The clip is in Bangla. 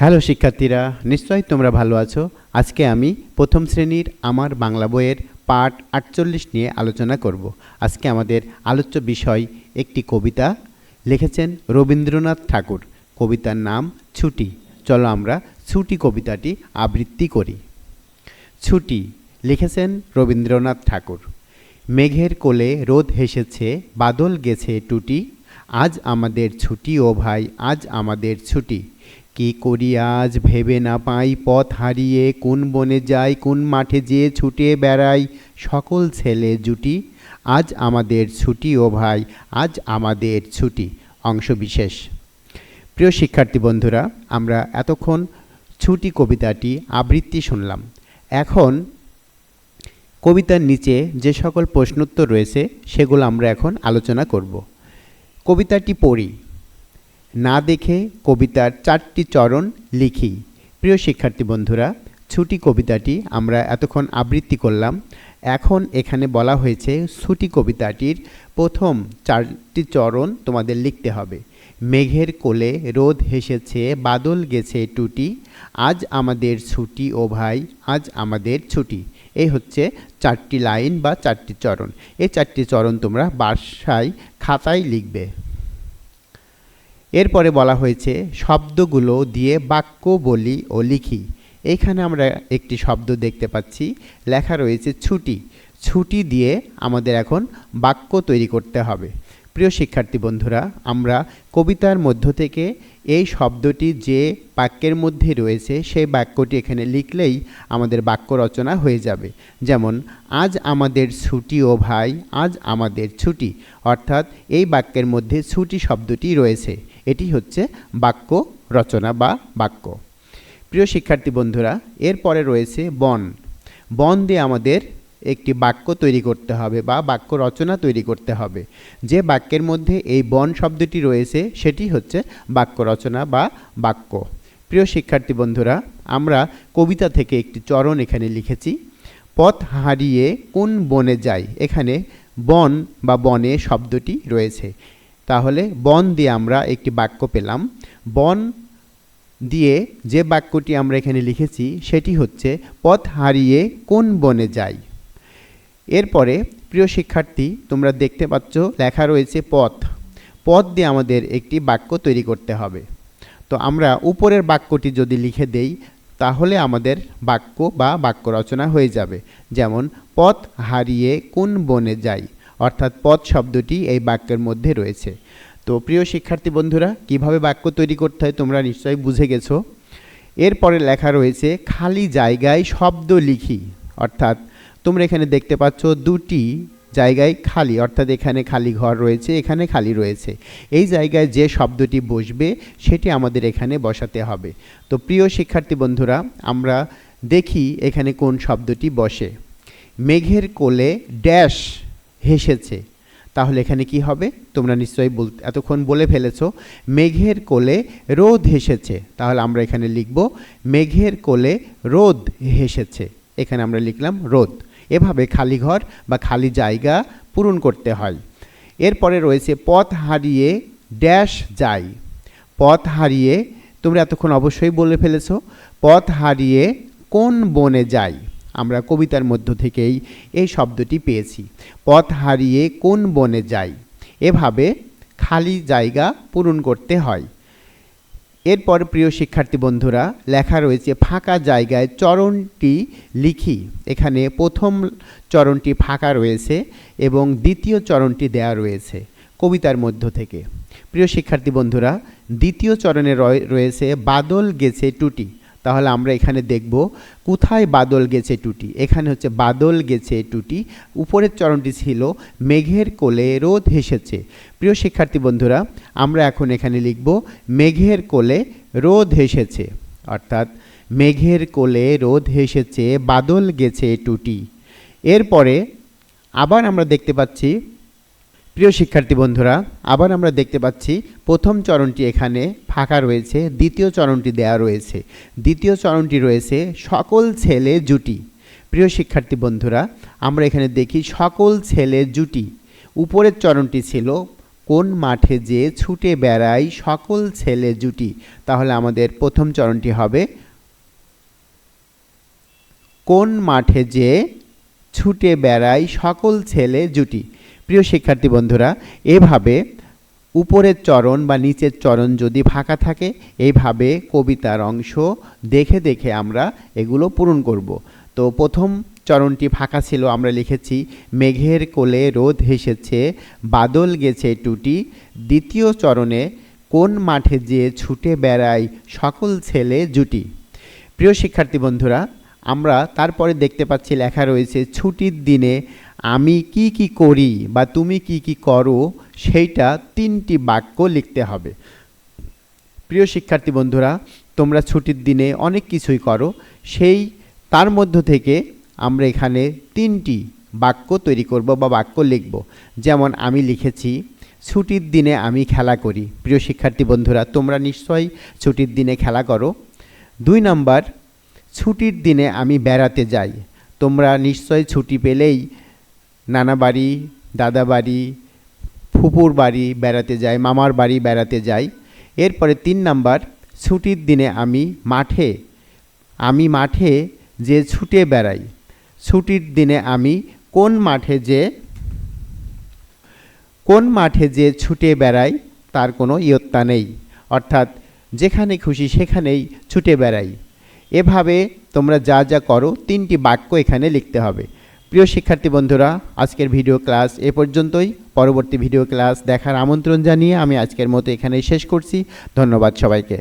হ্যালো শিক্ষার্থীরা, নিশ্চয়ই তোমরা ভালো আছো। আজকে আমি প্রথম শ্রেণীর আমার বাংলা বইয়ের পাঠ 48 নিয়ে আলোচনা করব। আজকে আমাদের আলোচ্য বিষয় একটি কবিতা, লিখেছেন রবীন্দ্রনাথ ঠাকুর। কবিতার নাম ছুটি। চলো আমরা ছুটি কবিতাটি আবৃত্তি করি। ছুটি লিখেছেন রবীন্দ্রনাথ ঠাকুর। মেঘের কোলে রোদ হেসেছে, বাদল গেছে টুটি, আজ আমাদের ছুটি ও ভাই, আজ আমাদের ছুটি। কি করি আজ ভেবে না পাই, পথ হারিয়ে কোন বনে যাই, কোন মাঠে যেয়ে ছুটে বেড়াই, সকল ছেলে জুটি, আজ আমাদের ছুটি ও ভাই, আজ আমাদের ছুটি। অংশবিশেষ। প্রিয় শিক্ষার্থী বন্ধুরা, আমরা এতক্ষণ ছুটি কবিতাটি আবৃত্তি শুনলাম। এখন কবিতার নিচে যে সকল প্রশ্নোত্তর রয়েছে সেগুলো আমরা এখন আলোচনা করব। কবিতাটি পড়ি। না দেখে কবিতার 4টি চরণ লিখি। প্রিয় শিক্ষার্থী বন্ধুরা, ছুটি কবিতাটি আমরা এতক্ষণ আবৃত্তি করলাম। এখন এখানে বলা হয়েছে ছুটি কবিতাটির প্রথম 4টি চরণ তোমাদের লিখতে হবে। মেঘের কোলে রোদ হেসেছে, বাদল গেছে টুটি, আজ আমাদের ছুটি ও ভাই, আজ আমাদের ছুটি। এই হচ্ছে 4টি লাইন বা 4টি চরণ। এই 4টি চরণ তোমরা বাসায় খাতায় লিখবে। এরপরে বলা হয়েছে শব্দগুলো দিয়ে বাক্য বলি ও লিখি। এইখানে আমরা একটি শব্দ দেখতে পাচ্ছি, লেখা রয়েছে ছুটি। ছুটি দিয়ে আমাদের এখন বাক্য তৈরি করতে হবে। প্রিয় শিক্ষার্থী বন্ধুরা, আমরা কবিতার মধ্য থেকে এই শব্দটি যে বাক্যের মধ্যে রয়েছে সেই বাক্যটি এখানে লিখলেই আমাদের বাক্য রচনা হয়ে যাবে। যেমন, আজ আমাদের ছুটি ও ভাই, আজ আমাদের ছুটি। অর্থাৎ এই বাক্যের মধ্যে ছুটি শব্দটি রয়েছে। এটি হচ্ছে বাক্য রচনা বা বাক্য। প্রিয় শিক্ষার্থী বন্ধুরা, এরপরে রয়েছে বন। বন দিয়ে আমাদের একটি বাক্য তৈরি করতে হবে বা বাক্য রচনা তৈরি করতে হবে। যে বাক্যের মধ্যে এই বন শব্দটি রয়েছে সেটি হচ্ছে বাক্য রচনা বা বাক্য। প্রিয় শিক্ষার্থী বন্ধুরা, আমরা কবিতা থেকে একটি চরণ এখানে লিখেছি। পথ হারিয়ে কোন বনে যাই। এখানে বন বা বনে শব্দটি রয়েছে। তাহলে বন দিয়ে আমরা একটি বাক্য পেলাম। বন দিয়ে যে বাক্যটি আমরা এখানে লিখেছি সেটি হচ্ছে পথ হারিয়ে কোন বনে যাই। এরপরে প্রিয় শিক্ষার্থী, তোমরা দেখতে পাচ্ছ লেখা রয়েছে পথ। পথ দিয়ে আমাদের একটি বাক্য তৈরি করতে হবে। তো আমরা উপরের বাক্যটি যদি লিখে দেই তাহলে আমাদের বাক্য বা বাক্য রচনা হয়ে যাবে। যেমন, পথ হারিয়ে কোন বনে যাই। অর্থাৎ পথ শব্দটি এই বাক্যের মধ্যে রয়েছে। তো প্রিয় শিক্ষার্থী বন্ধুরা, কিভাবে বাক্য তৈরি করতে হয় তোমরা নিশ্চয়ই বুঝে গেছো। এরপরে লেখা রয়েছে খালি জায়গায় শব্দ লিখি। অর্থাৎ তোমরা এখানে দেখতে পাচ্ছ দুটি জায়গায় খালি, অর্থাৎ এখানে খালি ঘর রয়েছে, এখানে খালি রয়েছে। এই জায়গায় যে শব্দটি বসবে সেটি আমাদের এখানে বসাতে হবে। তো প্রিয় শিক্ষার্থী বন্ধুরা, আমরা দেখি এখানে কোন শব্দটি বসে। মেঘের কোলে ড্যাশ হেসেছে। তাহলে এখানে কি হবে তোমরা নিশ্চয়ই এতক্ষণ বলে ফেলেছো। মেঘের কোলে রোদ হেসেছে। তাহলে আমরা এখানে লিখব মেঘের কোলে রোদ হেসেছে। এখানে আমরা লিখলাম রোদ। এভাবে খালি ঘর বা খালি জায়গা পূরণ করতে হয়। এরপরে রয়েছে পথ হারিয়ে ড্যাশ যাই। পথ হারিয়ে তোমরা এতক্ষণ অবশ্যই বলে ফেলেছো পথ হারিয়ে কোন বনে যাই। আমরা কবিতার মধ্য থেকেই এই শব্দটি পেয়েছি, পথ হারিয়ে কোন বনে যাই। এভাবে খালি জায়গা পূরণ করতে হয়। এরপর প্রিয় শিক্ষার্থী বন্ধুরা, লেখা রয়েছে ফাঁকা জায়গায় চরণটি লিখি। এখানে প্রথম চরণটি ফাঁকা রয়েছে এবং দ্বিতীয় চরণটি দেয়া রয়েছে কবিতার মধ্য থেকে। প্রিয় শিক্ষার্থী বন্ধুরা, দ্বিতীয় চরণে রয়েছে বাদল গেছে টুটি। তাহলে আমরা এখানে দেখব কোথায় বাদল গেছে টুটি। এখানে হচ্ছে বাদল গেছে টুটি। উপরের চরণটি ছিল মেঘের কোলে রোদ হেসেছে। প্রিয় শিক্ষার্থী বন্ধুরা, আমরা এখন এখানে লিখব মেঘের কোলে রোদ হেসেছে। অর্থাৎ মেঘের কোলে রোদ হেসেছে, বাদল গেছে টুটি। এরপরে আবার আমরা দেখতে পাচ্ছি, প্রিয় শিক্ষার্থী বন্ধুরা, আবার আমরা দেখতে পাচ্ছি প্রথম চরণটি এখানে ফাঁকা রয়েছে, দ্বিতীয় চরণটি দেয়া রয়েছে। দ্বিতীয় চরণটি রয়েছে সকল ছেলে জুটি। প্রিয় শিক্ষার্থী বন্ধুরা, আমরা এখানে দেখি সকল ছেলে জুটি। উপরের চরণটি ছিল কোন মাঠে যে ছুটে বেড়ায় সকল ছেলে জুটি। তাহলে আমাদের প্রথম চরণটি হবে কোন মাঠে যে ছুটে বেড়ায় সকল ছেলে জুটি। প্রিয় শিক্ষার্থী বন্ধুরা, এভাবে উপরের চরণ বা নিচের চরণ যদি ফাঁকা থাকে এইভাবে কবিতার অংশ দেখে দেখে আমরা এগুলো পূরণ করব। তো প্রথম চরণটি ফাঁকা ছিল, আমরা লিখেছি মেঘের কোলে রোদ হেসেছে বাদল গেছে টুটি। দ্বিতীয় চরণে কোন মাঠে যে ছুটে বেড়ায় সকল ছেলে জুটি। প্রিয় শিক্ষার্থী বন্ধুরা, আমরা তারপরে দেখতে পাচ্ছি লেখা রয়েছে ছুটির দিনে আমি কি কি করি বা তুমি কি কি করো, সেইটা 3টি বাক্য লিখতে হবে। প্রিয় শিক্ষার্থী বন্ধুরা, তোমরা ছুটির দিনে অনেক কিছুই করো, সেই তার মধ্য থেকে আমরা এখানে 3টি বাক্য তৈরি করব বা বাক্য লিখব। যেমন আমি লিখেছি ছুটির দিনে আমি খেলা করি। প্রিয় শিক্ষার্থী বন্ধুরা, তোমরা নিশ্চয়ই ছুটির দিনে খেলা করো। 2 নাম্বার, ছুটির দিনে আমি বেড়াতে যাই। তোমরা নিশ্চয়ই ছুটি পেলেই নানা বাড়ি, দাদা বাড়ি, ফুপুর বাড়ি বেড়াতে যাই, মামার বাড়ি বেড়াতে যাই। এরপরে 3 নাম্বার, ছুটির দিনে আমি মাঠে যে ছুটে বেড়াই। ছুটির দিনে আমি কোন মাঠে যে ছুটে বেড়াই তার কোনো ইয়ত্তা নেই, অর্থাৎ যেখানে খুশি সেখানেই ছুটে বেড়াই। এভাবে তোমরা যা যা করো 3টি বাক্য এখানে লিখতে হবে। প্রিয় শিক্ষার্থী বন্ধুরা, আজকের ভিডিও ক্লাস এ পর্যন্তই। পরবর্তী ভিডিও ক্লাস দেখার আমন্ত্রণ জানিয়ে আমি আজকের মতো এখানেই শেষ করছি। ধন্যবাদ সবাইকে।